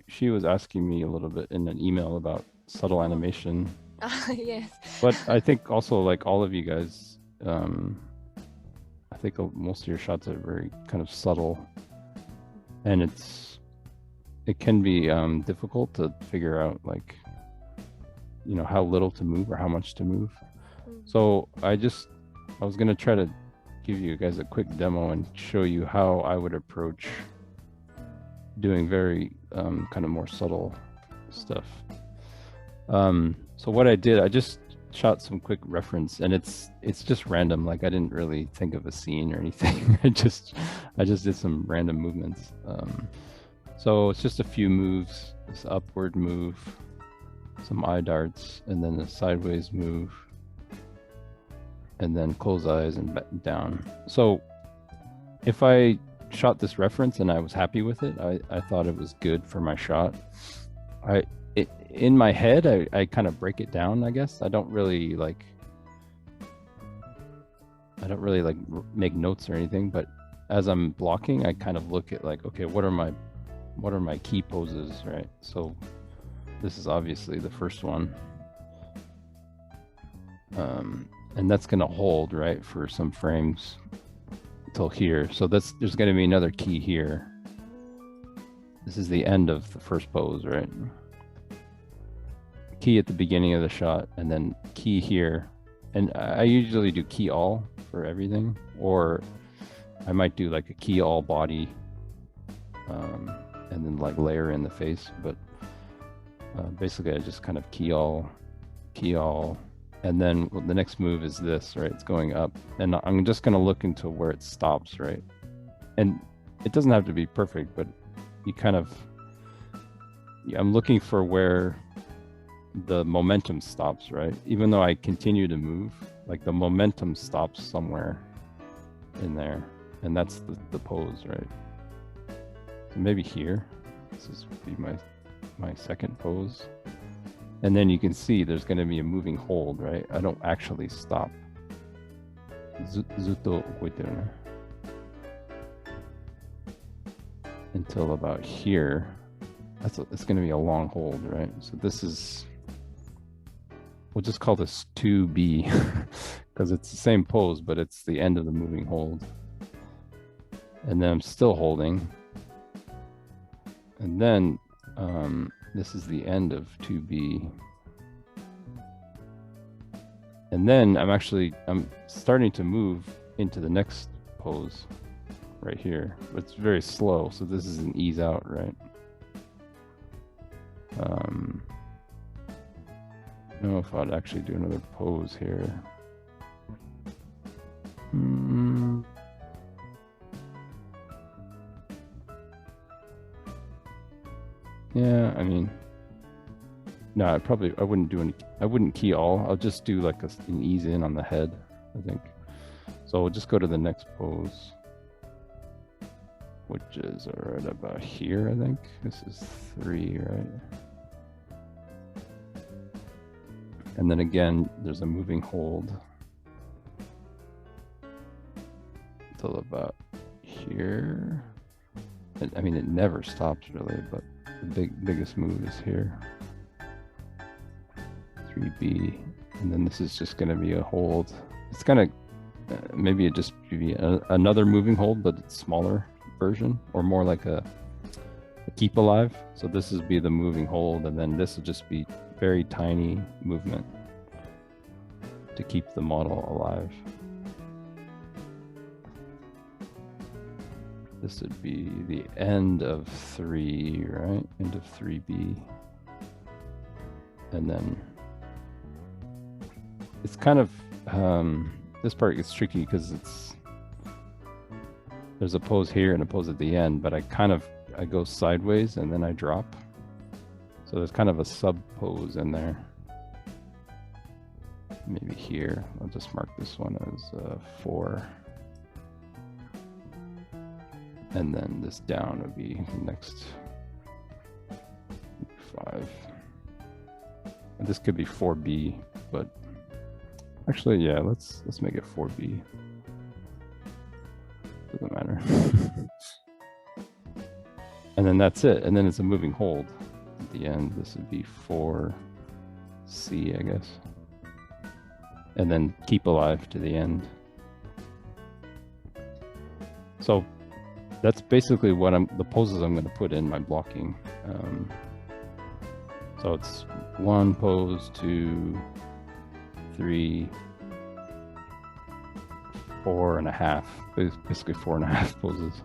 she was asking me a little bit in an email about subtle animation. Yes. But I think also like all of you guys, I think most of your shots are very kind of subtle, and it can be difficult to figure out like, you know, how little to move or how much to move. So I was gonna try to give you guys a quick demo and show you how I would approach doing very kind of more subtle stuff. So what I did, I just shot some quick reference, and it's just random. Like I didn't really think of a scene or anything. I just did some random movements. So it's just a few moves: this upward move, some eye darts, and then a sideways move, and then close eyes and down. So if I shot this reference and I was happy with it, I thought it was good for my shot. In my head, I kind of break it down, I guess. I don't really like make notes or anything, but as I'm blocking, I kind of look at like, okay, what are my key poses, right? So this is obviously the first one. And that's gonna hold, right, for some frames until here. So there's gonna be another key here. This is the end of the first pose, right? Key at the beginning of the shot, and then key here. And I usually do key all for everything, or I might do like a key all body, and then like layer in the face. But basically I just kind of key all, and then the next move is this, right? It's going up, and I'm just gonna look into where it stops, right? And it doesn't have to be perfect, but you kind of, I'm looking for where the momentum stops, right? Even though I continue to move, like the momentum stops somewhere in there, and that's the pose, right? So maybe here, this would be my second pose. And then you can see there's going to be a moving hold, right? I don't actually stop. Zutto okoiteru ne. Until about here. It's going to be a long hold, right? So this is, we'll just call this 2B because it's the same pose, but it's the end of the moving hold. And then I'm still holding. And then this is the end of 2B. And then I'm starting to move into the next pose right here. But it's very slow, so this is an ease out, right? I don't know if I'd actually do another pose here. Yeah, I mean, no, I wouldn't key all. I'll just do like an ease in on the head, I think. So we'll just go to the next pose, which is right about here, I think. This is 3, right? And then again, there's a moving hold until about here. I mean, it never stops really, but the biggest move is here. 3B, and then this is just going to be a hold. It's going to maybe it just be another moving hold, but it's smaller version, or more like a keep alive. So this would be the moving hold, and then this would just be very tiny movement to keep the model alive. This would be the end of 3, right? End of 3B. And then it's kind of, this part gets tricky because there's a pose here and a pose at the end, but I go sideways and then I drop. So there's kind of a sub pose in there. Maybe here, I'll just mark this one as 4. And then this down would be the next 5. And this could be 4B, but actually, yeah, let's make it 4B. Doesn't matter. And then that's it. And then it's a moving hold at the end. This would be 4C, I guess. And then keep alive to the end. So that's basically what the poses I'm going to put in my blocking. So it's 1 pose, 2, 3, 4.5, basically 4.5 poses.